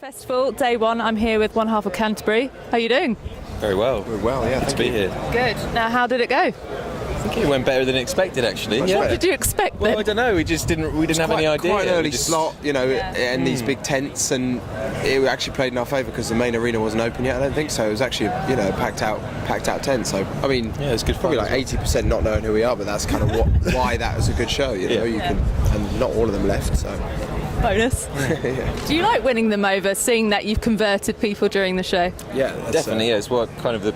Festival, day one. I'm here with one half of Canterbury. How are you doing? Very well. We're well, yeah. Good to be here. Good. Now, how did it go? I think it went better than expected, actually. What did you expect then? Well, I don't know. We just didn't have any idea. Quite an early slot, in these big tents, and it actually played in our favour because the main arena wasn't open yet. I don't think so. It was actually, packed out tent. So I mean, yeah, it's good. Probably like 80% not knowing who we are, but that's kind of why that was a good show. You can, and not all of them left. So. Bonus. Yeah. Do you like winning them over, seeing that you've converted people during the show? Yeah, definitely. It's what kind of the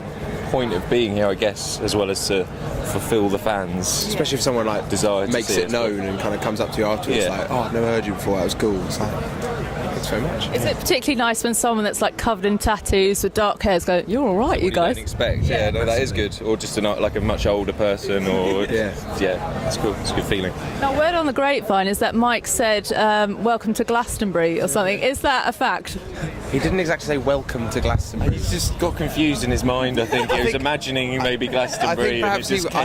point of being here, I guess, as well as to fulfil the fans. Especially if someone like desire makes it known and kind of comes up to you afterwards, like, "Oh, I've never heard you before. That was cool." It's like, thanks very much. Is it particularly nice when someone that's like covered in tattoos with dark hairs go, "You're all right, you guys"? Don't expect. Yeah, no, that is good. Or just a much older person, or it's cool. It's a good feeling. Now, word on the grapevine is that Mike said, "Welcome to Glastonbury" or something. Is that a fact? He didn't exactly say "Welcome to Glastonbury." He just got confused in his mind. I think he was imagining maybe Glastonbury. I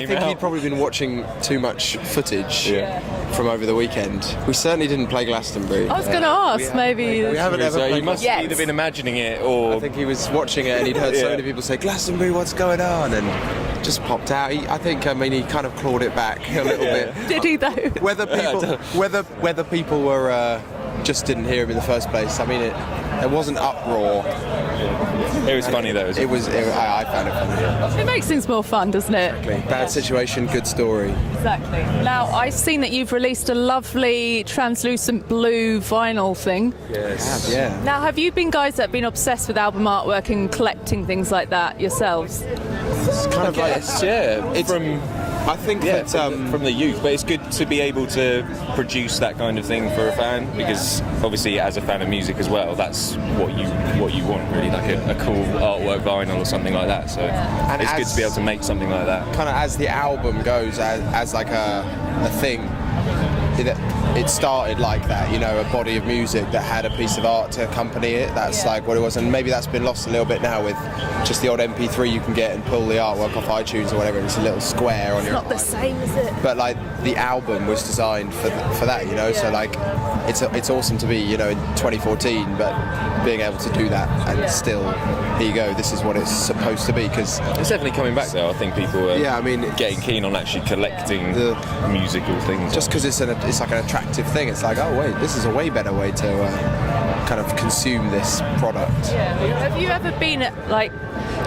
think he'd probably been watching too much footage from over the weekend. We certainly didn't play Glastonbury. I was going to ask, maybe. We haven't ever played. He must have either been imagining it, or I think he was watching it and he'd heard so many people say "Glastonbury, what's going on?" and just popped out. He kind of clawed it back a little bit. Did he though? Whether people were just didn't hear him in the first place. I mean, there wasn't uproar. It was funny though. I found it funny. It makes things more fun, doesn't it? Exactly. Bad situation, good story. Exactly. Now, I've seen that you've released a lovely translucent blue vinyl thing. Yes. Yeah. Now, have you been guys that have been obsessed with album artwork and collecting things like that yourselves? It's kind of like I think that from the youth, but it's good to be able to produce that kind of thing for a fan, because obviously as a fan of music as well, that's what you want really, like a cool artwork vinyl or something like that. So and it's good to be able to make something like that. Kind of as the album goes, as like a thing. It started like that, a body of music that had a piece of art to accompany it. That's like what it was, and maybe that's been lost a little bit now with just the odd MP3 you can get and pull the artwork off iTunes or whatever, and it's a little square on your. It's not the same, is it? But like the album was designed for that, So like it's awesome to be, in 2014, but being able to do that and still, here you go, this is what it's supposed to be, because it's definitely coming back though. I think people are getting keen on actually collecting the musical things. Just because it's like an attractive thing, it's like, oh wait, this is a way better way to kind of consume this product. Yeah. Have you ever been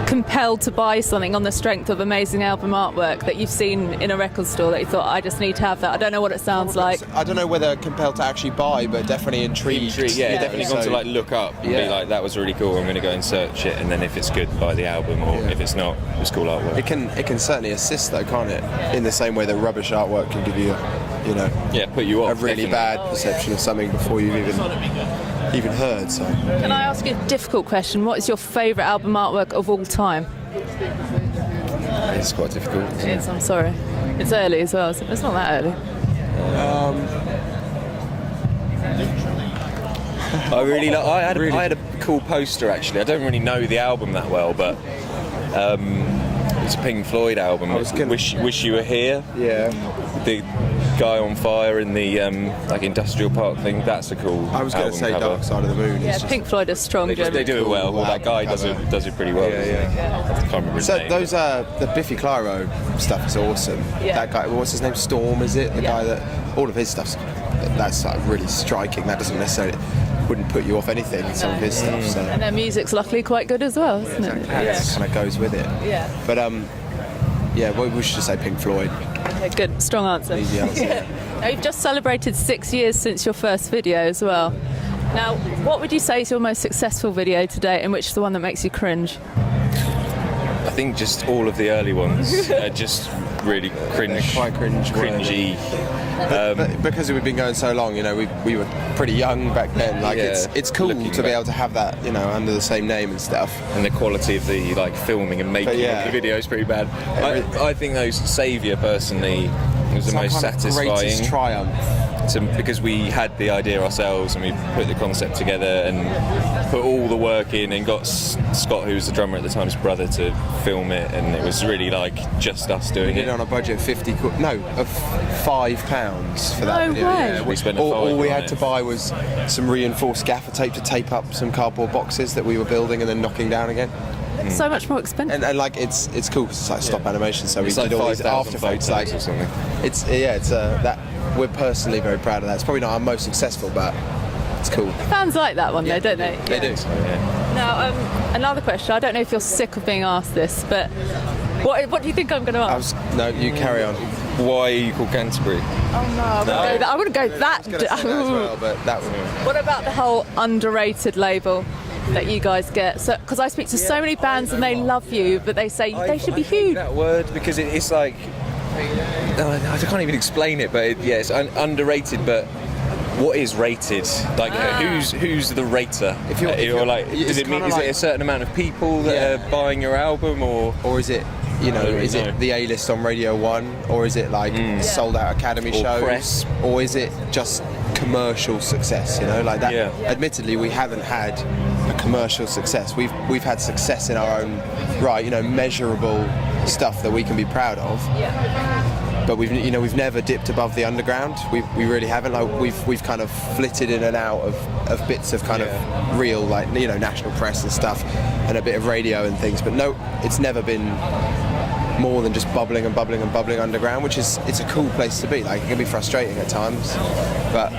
compelled to buy something on the strength of amazing album artwork that you've seen in a record store that you thought, I just need to have that? I don't know what it sounds like. I don't know whether compelled to actually buy, but definitely intrigued. Definitely gone to look up and be like, that was really cool, I'm going to go and search it, and then if it's good, buy the album, or if it's not, it's cool artwork. It can certainly assist though, can't it? In the same way that rubbish artwork can give you, put you off, a really bad perception of something before you've even heard. So can I ask you a difficult question? What is your favourite album artwork of all time? It's quite difficult. It is, I'm sorry. It's early as well, so it's not that early. I had a cool poster actually. I don't really know the album that well, but it's a Pink Floyd album. Wish You Were Here. Yeah. The guy on fire in the industrial park thing. That's a cool. I was going to say cover. Dark Side of the Moon. Yeah, Pink Floyd is strong. They do it well. Well, that guy does it pretty well. Yeah. I can't remember his name. Those the Biffy Clyro stuff is awesome. Yeah. That guy, what's his name? Storm, is it? The guy that all of his stuff's that's really striking. That doesn't necessarily wouldn't put you off anything. Some of his stuff. So. And their music's luckily quite good as well, isn't it? It kind of goes with it. Yeah. But we should just say Pink Floyd. Okay, good, strong answer. Easy answer. Now, you've just celebrated 6 years since your first video as well. Now, what would you say is your most successful video to date, and which is the one that makes you cringe? I think just all of the early ones are just really quite cringy. But because we've been going so long, we were pretty young back then. It's cool to be able to have that, under the same name and stuff. And the quality of the filming and making of the video is pretty bad. I think those Saviour personally was the most satisfying. Greatest triumph. because we had the idea ourselves and we put the concept together and put all the work in and got Scott, who was the drummer at the time's brother, to film it, and it was really like just us doing We did it. on a budget of £5 for that No video. way. Yeah, We spent all we on had it. to buy was some reinforced gaffer tape to tape up some cardboard boxes that we were building and then knocking down again. So much more expensive. And like it's cool because it's like stop animation, so It's we like did all these 5,000 after effects. photos Like or something. it's that we're personally very proud of that. It's probably not our most successful, but it's cool. Fans like that one though, don't they? They do. Now, another question. I don't know if you're sick of being asked this, but what do you think I'm going to ask? No, you carry on. Why are you called Canterbury? I wouldn't go that. Gonna say that as well, but that would. What about the whole underrated label that you guys get? So, because I speak to so many bands and they love you, but they say they should be I hate huge. that word because it's like I can't even explain it, but it's underrated. But what is rated? Like who's the rater? If you're- or like, it's does it mean kinda is it like- a certain amount of people that Yeah. are buying your album, or Or is it, I don't really is know. it the A-list on Radio 1? Or is it like sold out Academy Or shows? press. Or is it just commercial success, like that? Yeah. Admittedly, we haven't had a commercial success. We've had success in our own right, measurable stuff that we can be proud of. But we've never dipped above the underground. We really haven't. Like we've kind of flitted in and out of bits of kind of real, like national press and stuff, and a bit of radio and things. But no, it's never been more than just bubbling and bubbling and bubbling underground, which is it's a cool place to be. Like it can be frustrating at times, but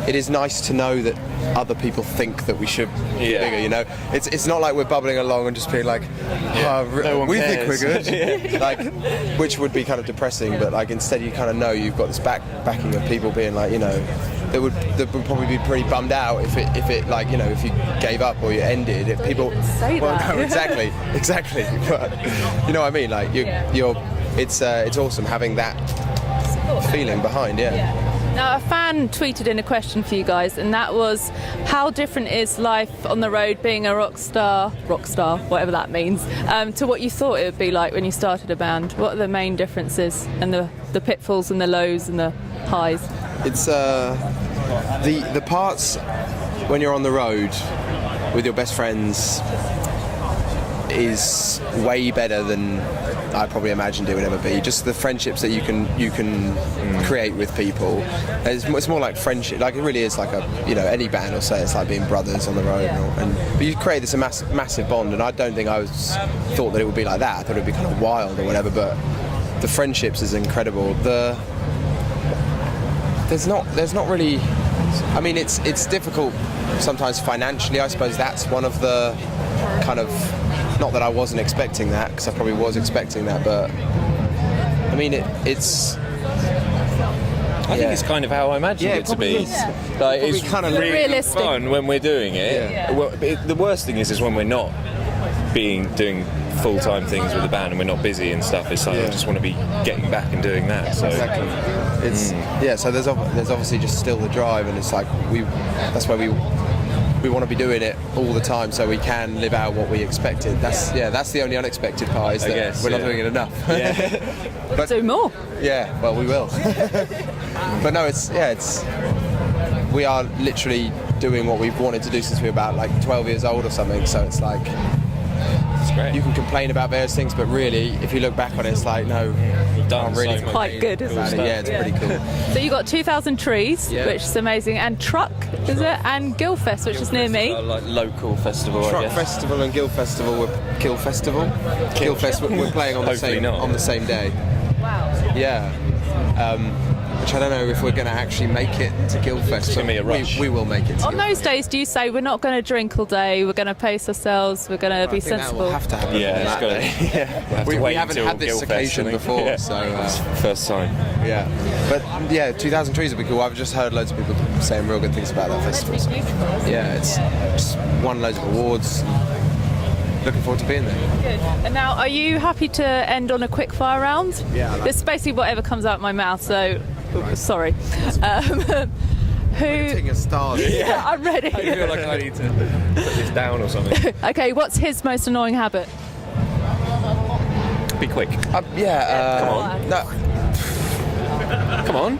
it is nice to know that other people think that we should be bigger. It's not like we're bubbling along and just being like, No one we cares. think we're good, like, which would be kind of depressing. But like instead, you kind of know you've got this backing of people being like, that would probably be pretty bummed out if it like if you gave up or you ended. If people say well, that. no, exactly. But you know what I mean? Like it's awesome having that feeling behind. Now, a fan tweeted in a question for you guys, and that was, how different is life on the road being a rock star, whatever that means, to what you thought it would be like when you started a band? What are the main differences and the pitfalls and the lows and the highs? It's the parts when you're on the road with your best friends is way better than I probably imagined it would ever be. Just the friendships that you can create with people. It's more like friendship. Like it really is like any band will say it's like being brothers on the road. But you create this massive bond, and I don't think thought that it would be like that. I thought it would be kind of wild or whatever. But the friendships is incredible. There's not really. I mean, it's difficult sometimes financially. I suppose that's one of the kind of. Not that I wasn't expecting that, because I probably was expecting that, but I mean, it's. I think it's kind of how I imagined it to be. is. Like, it's kind of really realistic. fun when we're doing it. Yeah. Well, the worst thing is when we're not doing full-time things with the band and we're not busy and stuff. It's like I just want to be getting back and doing that. So Exactly. It's So there's obviously just still the drive, and it's like that's why we want to be doing it all the time, so we can live out what we expected. That's the only unexpected part, is that we're not doing it enough. Yeah. But Do more. yeah, well, we will. But no, we are literally doing what we've wanted to do since we were about like 12 years old or something. So it's like it's great. you can complain about various things, but really, if you look back on it, it's like no, done really so much Quite good, isn't about it? it. Yeah, it's pretty cool. So you got 2,000 Trees, which is amazing, and Truck, is it? And Gilfest, which is near me. Like local festival, I Truck guess. Festival and Guild Festival were Kill Festival. Kill Festival we're playing on the Hopefully same not. on the same day. Wow. Yeah. Which I don't know if we're going to actually make it to Guildfest. It's gonna be a rush. We will make it to On those days, do you say we're not going to drink all day, we're going to pace ourselves, we're going to be I think that sensible? will have to happen. Yeah, on it's that got day. to. We wait haven't until had this Guildfest, occasion I think. before, Yeah. so First time. yeah. But yeah, 2,000 Trees would be cool. I've just heard loads of people saying real good things about that festival. So, yeah, it's just won loads of awards. Looking forward to being there. Good. And now, are you happy to end on a quick fire round? Yeah, I like This is basically whatever comes out of my mouth, so sorry. Who? Taking a star. Yeah, I'm ready. I feel like I need to put this down or something. Okay, what's his most annoying habit? Be quick. Yeah. Come on. No. Come on.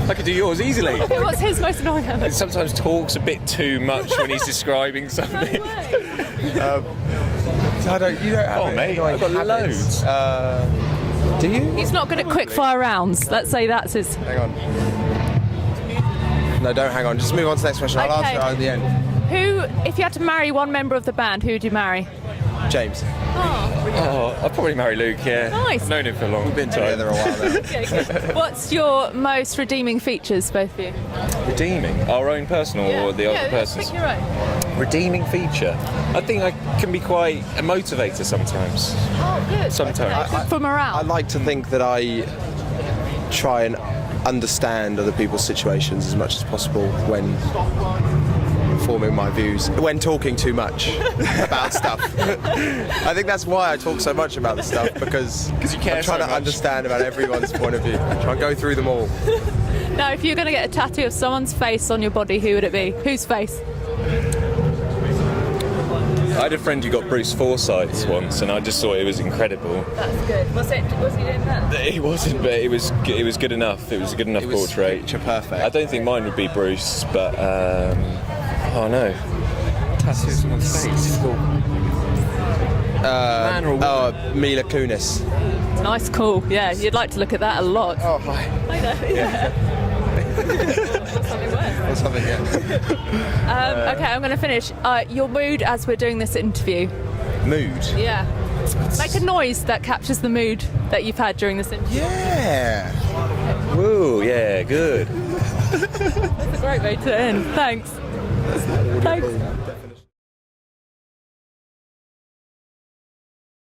I could do yours easily. Okay, what's his most annoying habit? He sometimes talks a bit too much when he's describing something. I don't. You don't have Oh, any mate, annoying I've got habits. loads. Do you? He's not good at quick fire rounds. Let's say that's his. Hang on. No, don't hang on. Just move on to the next question. I'll Okay. answer it at the end. Who, if you had to marry one member of the band, who would you marry? James. Oh, I'd probably marry Luke, yeah. Nice. I've known him for a long We've been time. together a while now. Okay, good. What's your most redeeming features, both of you? Redeeming? Our own personal or the other person's? Pick your own. Redeeming feature? I think I can be quite a motivator sometimes. Oh, good. Sometimes. Good for morale. I like to think that I try and understand other people's situations as much as possible when forming my views, when talking too much about stuff. I think that's why I talk so much about this stuff, because you care I'm trying so to much. understand about everyone's point of view. Try and go through them all. Now, if you're going to get a tattoo of someone's face on your body, who would it be? Whose face? I had a friend who got Bruce Forsyth's once, and I just thought it was incredible. That's good. Was he doing that? It wasn't, but it was good enough. It was a good enough It was portrait. picture perfect. I don't think mine would be Bruce, but oh no, tattoo someone's face. Man or woman? Mila Kunis. Nice, cool. Yeah, you'd like to look at that a lot. Oh, hi. I know. Yeah. Something worse. Or something, yeah. Okay, I'm going to finish. Your mood as we're doing this interview. Mood. Yeah. Make a noise that captures the mood that you've had during this interview. Yeah. Woo, yeah, good. That's a great way to end. Thanks. Thanks.